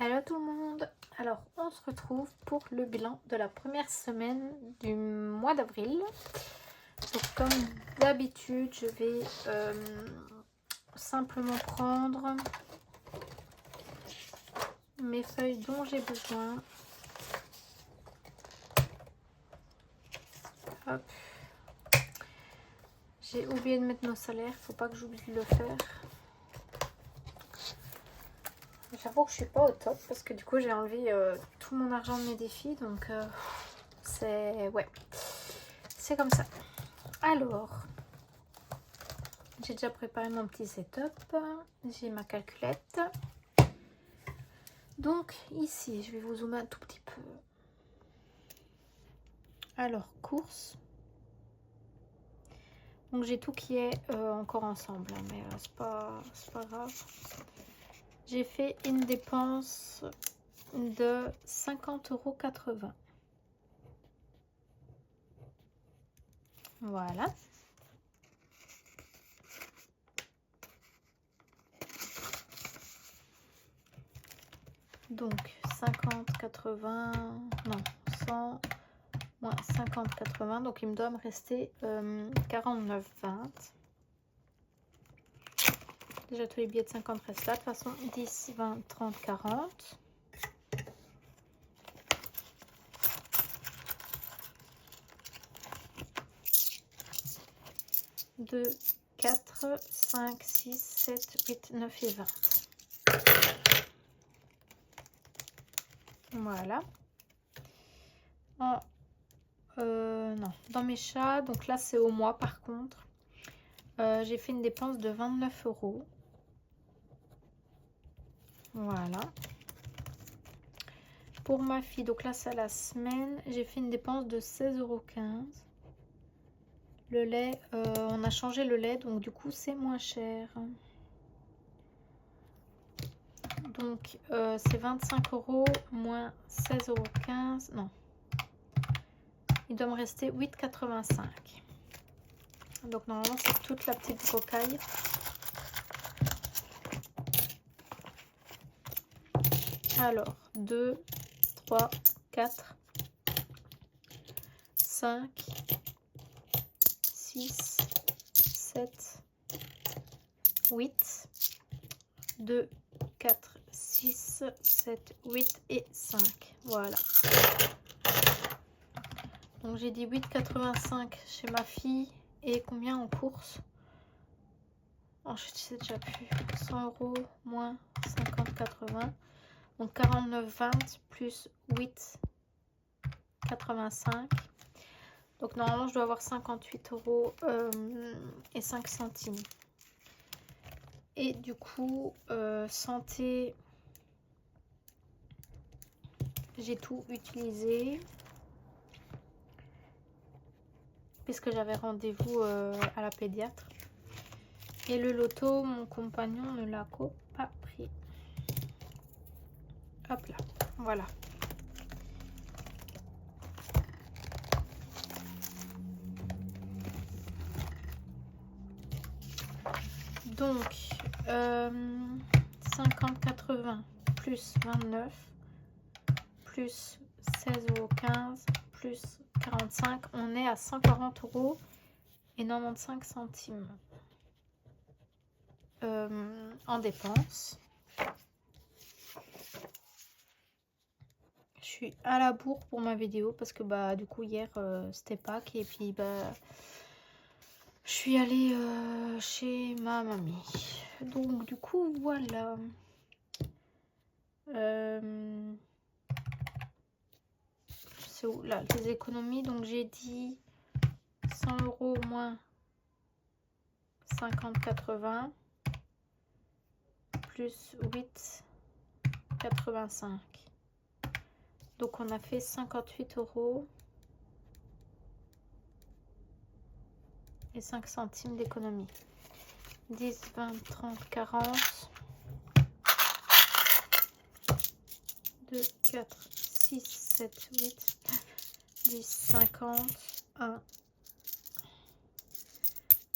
Hello tout le monde. Alors on se retrouve pour le bilan de la première semaine du mois d'avril. Donc comme d'habitude je vais simplement prendre mes feuilles dont j'ai besoin. Hop. J'ai oublié de mettre nos salaires, faut pas que j'oublie de le faire. J'avoue que je suis pas au top parce que du coup j'ai enlevé tout mon argent de mes défis, donc c'est comme ça. Alors j'ai déjà préparé mon petit setup, j'ai ma calculette. Donc ici je vais vous zoomer un tout petit peu. Alors courses, donc j'ai tout qui est encore ensemble, hein, mais c'est pas grave. J'ai fait une dépense de 50,80 €. Voilà. Donc 50, 80, non, 100, moins 50, 80. Donc il me doit me rester 49, 20. Déjà tous les billets de 50 restent là. De toute façon 10, 20, 30, 40. Deux, 4, 5, 6, 7, 8, 9 et 20. Voilà. Non, dans mes chats, donc là c'est au mois par contre. J'ai fait une dépense de 29 €. Voilà. Pour ma fille, donc là c'est la semaine, j'ai fait une dépense de 16,15 €. Le lait, on a changé le lait, donc du coup c'est moins cher. Donc c'est 25 € moins 16,15 €. Non. Il doit me rester 8,85 €. Donc normalement c'est toute la petite rocaille. Alors 2, 3, 4, 5, 6, 7, 8, 2, 4, 6, 7, 8 et 5. Voilà. Donc j'ai dit 8,85 € chez ma fille. Et combien en course? Oh, je sais déjà plus. 100 € moins 50, 80. Donc 49, 20 plus 8, 85. Donc normalement je dois avoir 58 € et 5 centimes. Et du coup santé, j'ai tout utilisé puisque j'avais rendez-vous à la pédiatre. Et le loto, mon compagnon ne l'a pas pris. Hop là, voilà. Donc 50, 80 plus 29 plus 16,15 € plus 45, on est à 140 € et 95 centimes en dépenses. Je suis à la bourre pour ma vidéo parce que bah du coup hier c'était Pâques et puis bah je suis allée chez ma mamie. Donc du coup voilà. C'est où là les économies? Donc j'ai dit 100 € moins 50, 80 plus 8, 85. Donc on a fait 58 € et 5 centimes d'économie. 10, 20, 30, 40. 2, 4, 6, 7, 8, 10, 50. 1,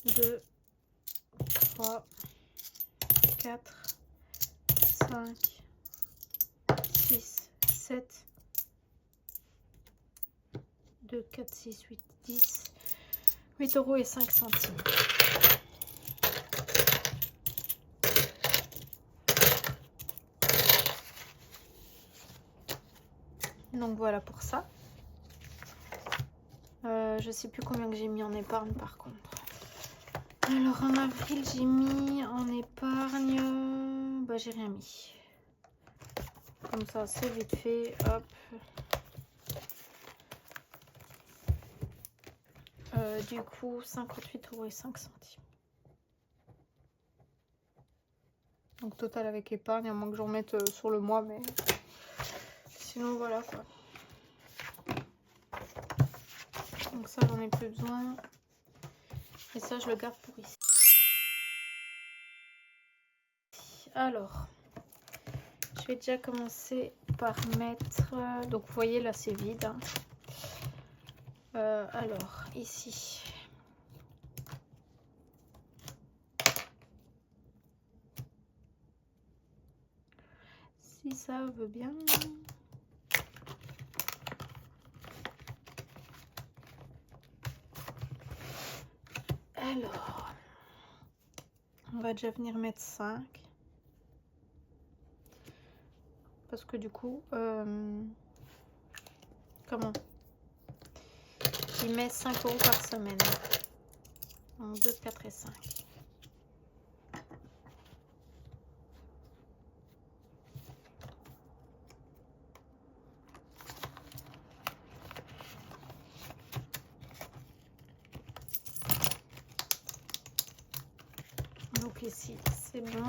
2, 3, 4, 5, 7, 2, 4, 6, 8, 10, 8 € et 5 centimes. Donc voilà pour ça. Je sais plus combien que j'ai mis en épargne par contre. Alors en avril j'ai mis en épargne, bah j'ai rien mis. Comme ça c'est vite fait, hop. Du coup 58 € et 5 centimes. Donc total avec épargne, à moins que j'en mette sur le mois, mais sinon voilà quoi. Donc ça j'en ai plus besoin. Et ça je le garde pour ici. Alors, je vais déjà commencer par mettre... donc vous voyez là c'est vide. Hein. Alors ici. Si ça veut bien. Alors, on va déjà venir mettre 5. Parce que du coup, comment? Il met 5 € par semaine. Donc 2, 4 et 5. Donc ici, c'est bon.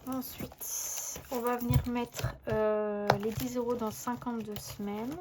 Ensuite, on va venir mettre les 10 € dans 52 semaines.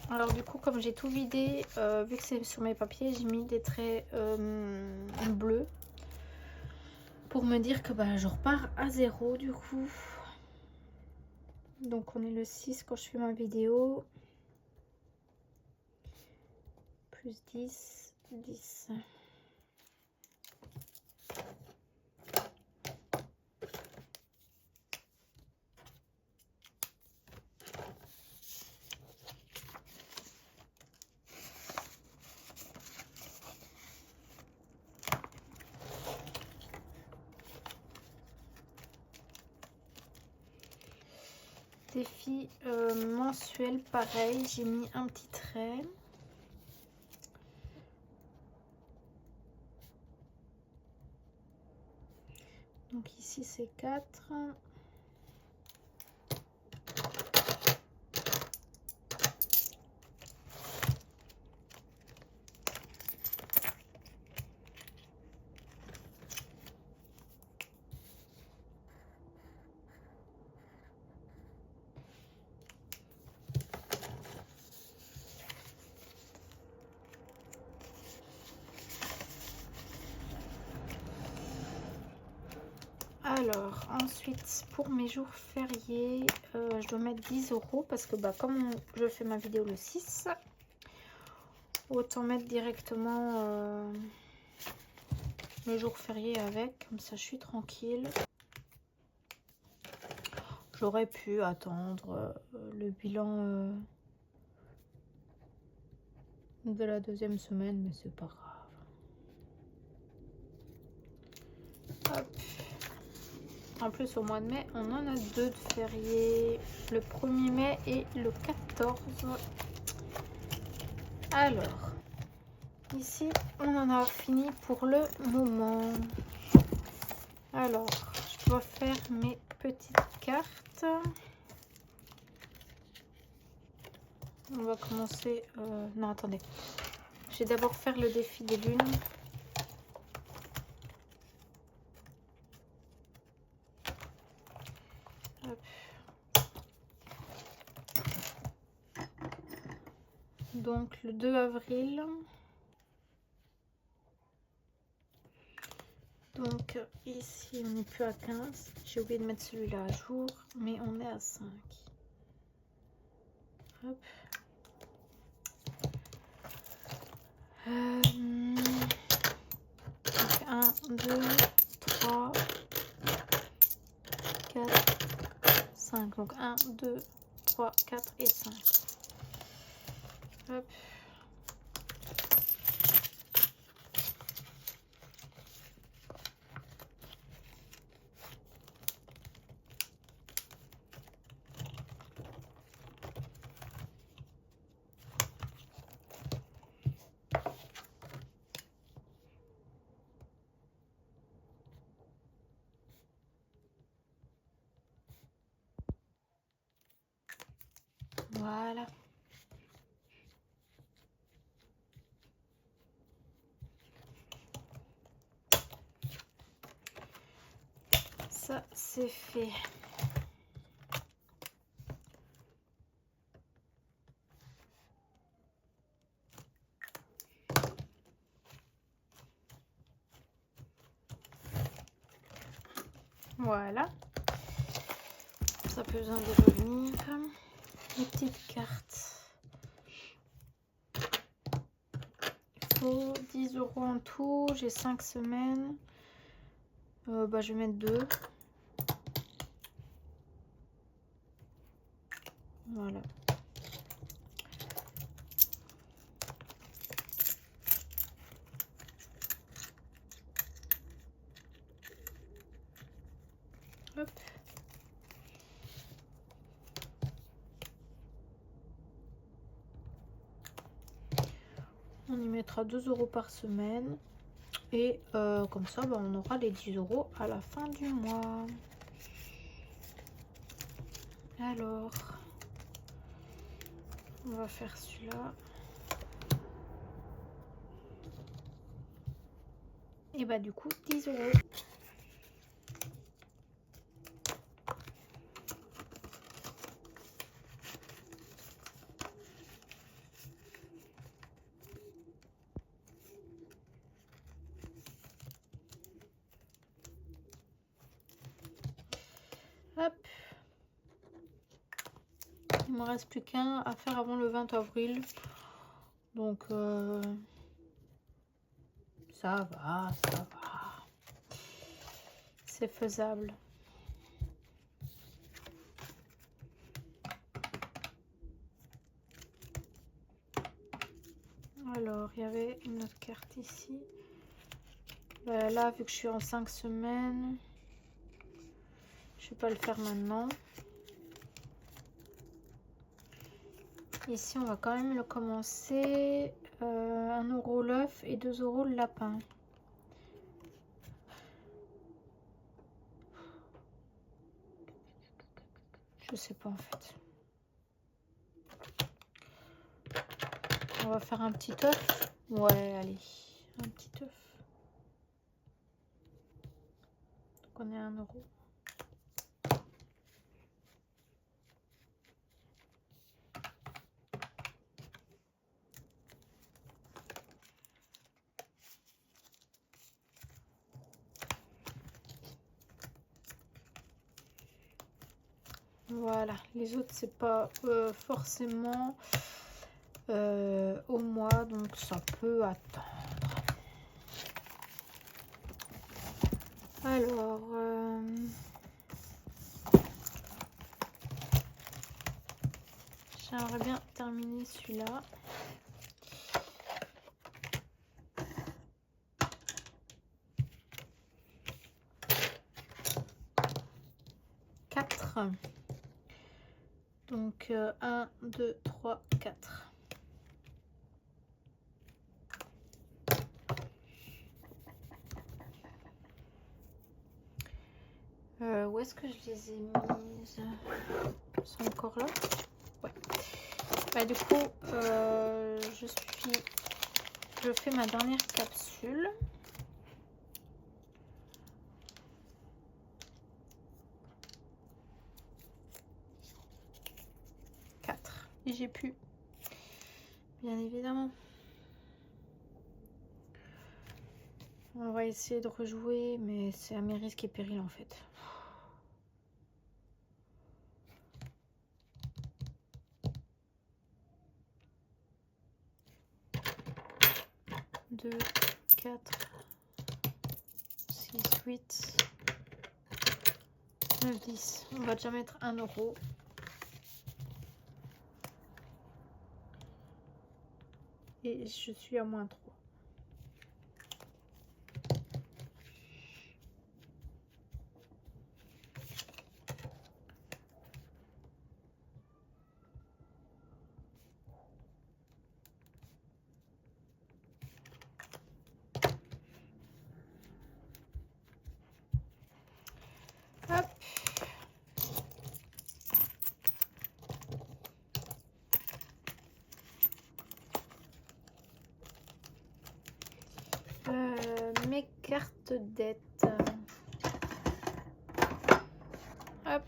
Alors du coup, comme j'ai tout vidé, vu que c'est sur mes papiers, j'ai mis des traits bleus. Pour me dire que bah, je repars à 0 du coup. Donc on est le 6 quand je fais ma vidéo. Plus 10, 10. Défi mensuel, pareil, j'ai mis un petit trait. Donc ici c'est 4. Alors, ensuite, pour mes jours fériés, je dois mettre 10 € parce que bah, comme je fais ma vidéo le 6, autant mettre directement le jour férié avec, comme ça je suis tranquille. J'aurais pu attendre le bilan de la deuxième semaine, mais c'est pas grave. Hop. En plus, au mois de mai, on en a 2 de fériés, le 1er mai et le 14. Alors, ici, on en a fini pour le moment. Alors, je dois faire mes petites cartes. On va commencer... non, attendez. Je vais d'abord faire le défi des lunes. Hop. Donc, le 2 avril. Donc, ici, on n'est plus à 15. J'ai oublié de mettre celui-là à jour, mais on est à 5. Hop. 1, 2, 3, 5. Donc 1, 2, 3, 4 et 5. Hop. Voilà. Ça, c'est fait. Voilà. Ça peut besoin de revenir. Les petites cartes. Il faut 10 € en tout. J'ai 5 semaines. Je vais mettre 2. Voilà. Hop. On y mettra 2 € par semaine. Et comme ça, on aura les 10 € à la fin du mois. Alors, on va faire celui-là. Et bah du coup, 10 €. Hop. Il me reste plus qu'un à faire avant le 20 avril. Donc ça va, ça va. C'est faisable. Alors, il y avait une autre carte ici. Là, vu que je suis en 5 semaines, je vais pas le faire maintenant. Ici, on va quand même le commencer. 1 € l'œuf et 2 € le lapin. Je sais pas en fait. On va faire un petit œuf. Ouais, allez, un petit œuf. Donc on est à 1 €. Voilà, les autres c'est pas forcément au mois, donc ça peut attendre. Alors, j'aimerais bien terminer celui-là. Donc 1, 2, 3, 4. Où est-ce que je les ai mises? Ils sont encore là? Ouais. Bah, du coup, je fais ma dernière capsule. Et j'ai pu, bien évidemment. On va essayer de rejouer, mais c'est à mes risques et périls en fait. 2, 4, 6, 8, 9, 10. On va déjà mettre 1 euro. Et je suis à moins 3. Hop. Mes cartes dette. Hop.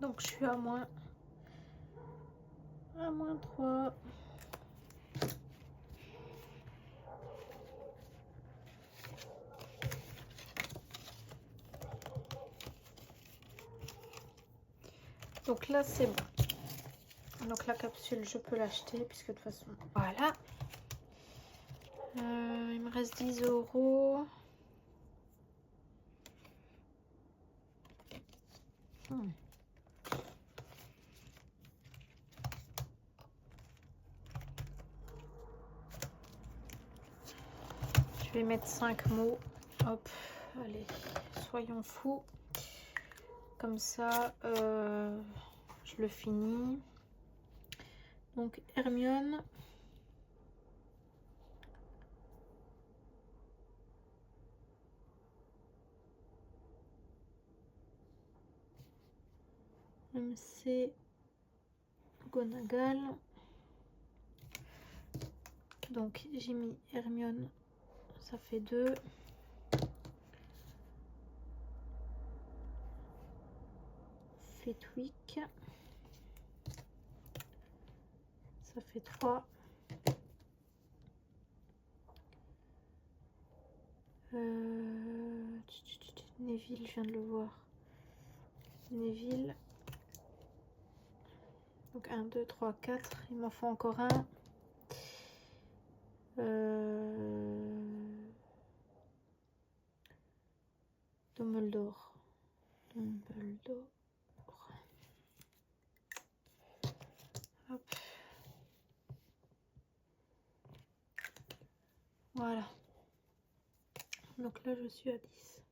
Donc je suis à moins 3. Donc là c'est bon. Donc la capsule je peux l'acheter puisque de toute façon voilà. Il me reste 10 euros. Je vais mettre 5 mots. Hop, allez, soyons fous. Comme ça, je le finis. Donc Hermione. MC McGonagall. Donc j'ai mis Hermione, ça fait 2. Fetwick, ça fait 3. Neville, je viens de le voir. Neville. Donc 1, 2, 3, 4. Il m'en faut encore un. Dumbledore. Hop. Voilà. Donc là, je suis à 10.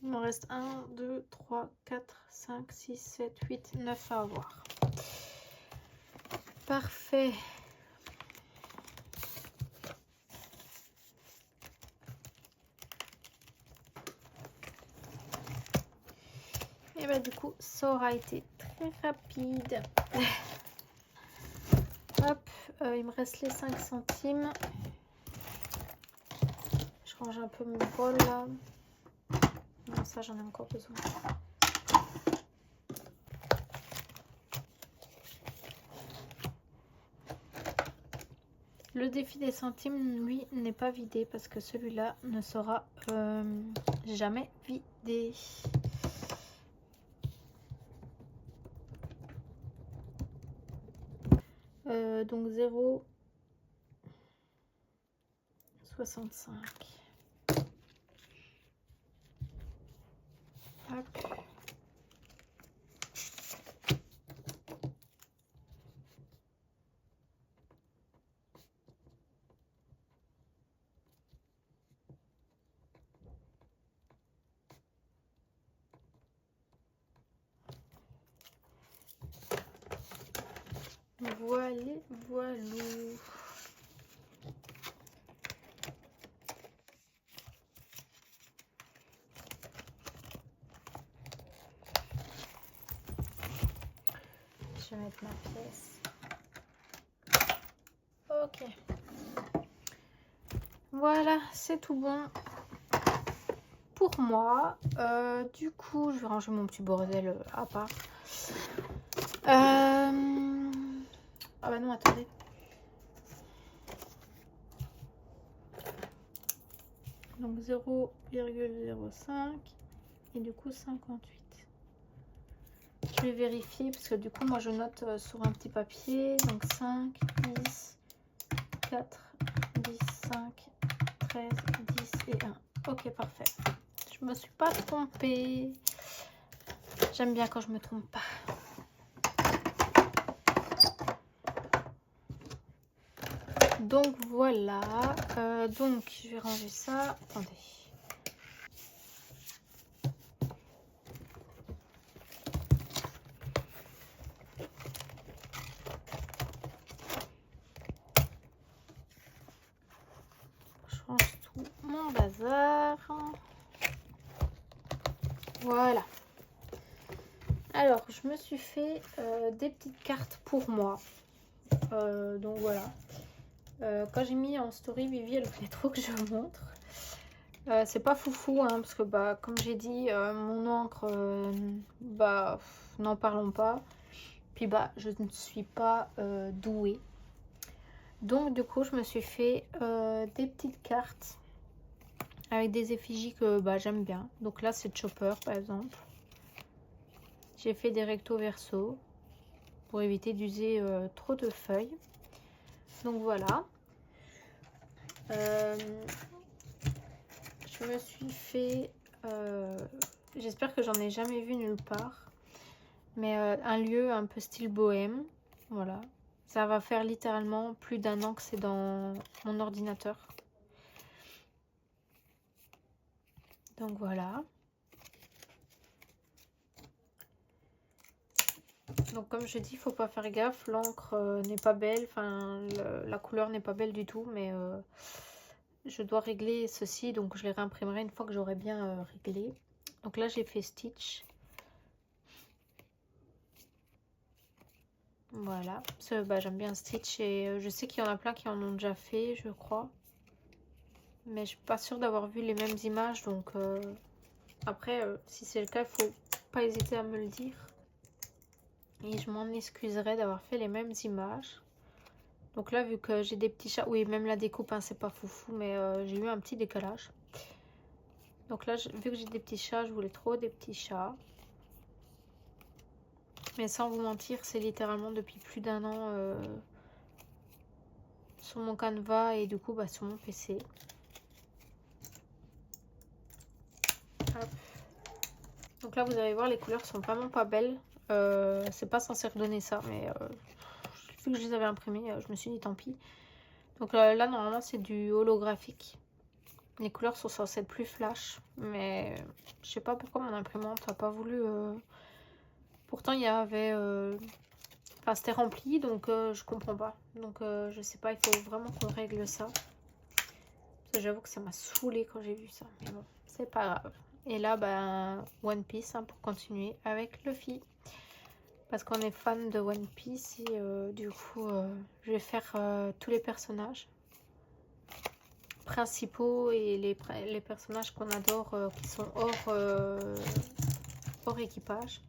Il m'en reste 1, 2, 3, 4, 5, 6, 7, 8, 9 à avoir. Parfait. Et bah du coup, ça aura été très rapide. Hop, il me reste les 5 centimes. Je range un peu mon bol là. Non, ça j'en ai encore besoin. Le défi des centimes, lui, n'est pas vidé parce que celui-là ne sera jamais vidé. Donc 0,65. Hop. Voilà, voilà. Je vais mettre ma pièce. Ok. Voilà, c'est tout bon pour moi. Du coup, je vais ranger mon petit bordel à part. Ah bah non, attendez. Donc 0,05 et du coup 58. Je vais vérifier parce que du coup, moi, je note sur un petit papier. Donc 5, 10, 4, 10, 5, 13, 10 et 1. Ok, parfait. Je me suis pas trompée. J'aime bien quand je me trompe pas. Donc voilà. Donc je vais ranger ça. Attendez. Je range tout mon bazar. Voilà. Alors, je me suis fait des petites cartes pour moi. Donc voilà. Quand j'ai mis en story, Vivi, elle voulait trop que je montre. C'est pas foufou, hein, parce que bah, comme j'ai dit, mon encre, bah, n'en parlons pas. Puis bah, je ne suis pas douée. Donc du coup, je me suis fait des petites cartes avec des effigies que bah, j'aime bien. Donc là, c'est Chopper, par exemple. J'ai fait des recto verso pour éviter d'user trop de feuilles. Donc voilà. Je me suis fait, j'espère que j'en ai jamais vu nulle part, mais un lieu un peu style bohème. Voilà. Ça va faire littéralement plus d'1 an que c'est dans mon ordinateur. Donc voilà. Donc comme je dis, il faut pas faire gaffe, l'encre n'est pas belle, enfin la couleur n'est pas belle du tout, mais je dois régler ceci, donc je les réimprimerai une fois que j'aurai bien réglé. Donc là j'ai fait Stitch. Voilà, bah, j'aime bien Stitch et je sais qu'il y en a plein qui en ont déjà fait, je crois. Mais je suis pas sûre d'avoir vu les mêmes images, donc après, si c'est le cas, il faut pas hésiter à me le dire. Et je m'en excuserai d'avoir fait les mêmes images. Donc là, vu que j'ai des petits chats, oui, même la découpe, hein, c'est pas foufou, mais j'ai eu un petit décalage. Donc là, vu que j'ai des petits chats, je voulais trop des petits chats. Mais sans vous mentir, c'est littéralement depuis plus d'1 an sur mon Canva et du coup bah, sur mon PC. Hop. Donc là, vous allez voir, les couleurs sont vraiment pas belles. C'est pas censé redonner ça, mais vu que je les avais imprimées, je me suis dit tant pis. Donc là, normalement, c'est du holographique. Les couleurs sont censées être plus flash, mais je sais pas pourquoi mon imprimante n'a pas voulu. Pourtant, il y avait. Enfin, c'était rempli, donc je comprends pas. Donc je sais pas, il faut vraiment qu'on règle ça. J'avoue que ça m'a saoulée quand j'ai vu ça, mais bon, c'est pas grave. Et là, ben, One Piece, hein, pour continuer avec Luffy. Parce qu'on est fan de One Piece et du coup, je vais faire tous les personnages principaux et les personnages qu'on adore qui sont hors équipage.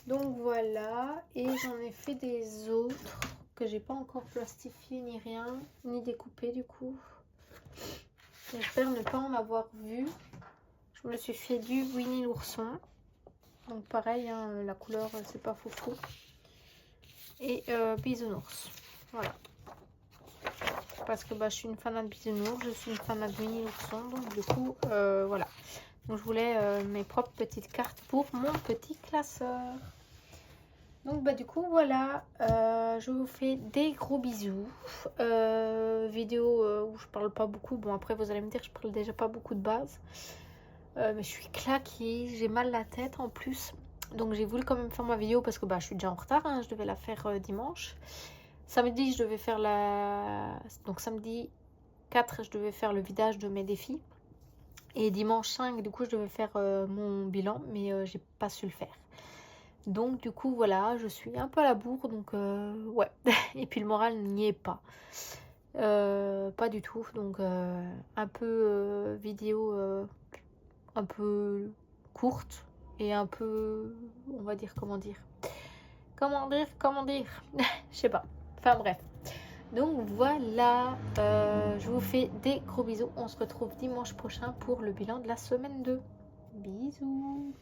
Donc voilà, et j'en ai fait des autres que j'ai pas encore plastifié ni rien, ni découpé du coup. J'espère ne pas en avoir vu. Je me suis fait du Winnie l'ourson. Donc pareil, hein, la couleur c'est pas foufou. Et bisounours. Voilà. Parce que bah, je suis une fanat de bisounours, je suis une fanat de Winnie l'ourson. Donc du coup, voilà. Donc je voulais mes propres petites cartes pour mon petit classeur. Donc bah du coup voilà, je vous fais des gros bisous. Vidéo où je parle pas beaucoup. Bon après vous allez me dire je parle déjà pas beaucoup de base. Mais je suis claquée, j'ai mal la tête en plus. Donc j'ai voulu quand même faire ma vidéo parce que bah, je suis déjà en retard, hein, je devais la faire dimanche. Samedi je devais faire Donc samedi 4 je devais faire le vidage de mes défis. Et dimanche 5 du coup je devais faire mon bilan mais j'ai pas su le faire. Donc du coup voilà, je suis un peu à la bourre, donc ouais. Et puis le moral n'y est pas. Pas du tout, donc un peu vidéo un peu courte et un peu, on va dire, comment dire, je sais pas. Enfin bref. Donc voilà, je vous fais des gros bisous. On se retrouve dimanche prochain pour le bilan de la semaine 2. Bisous.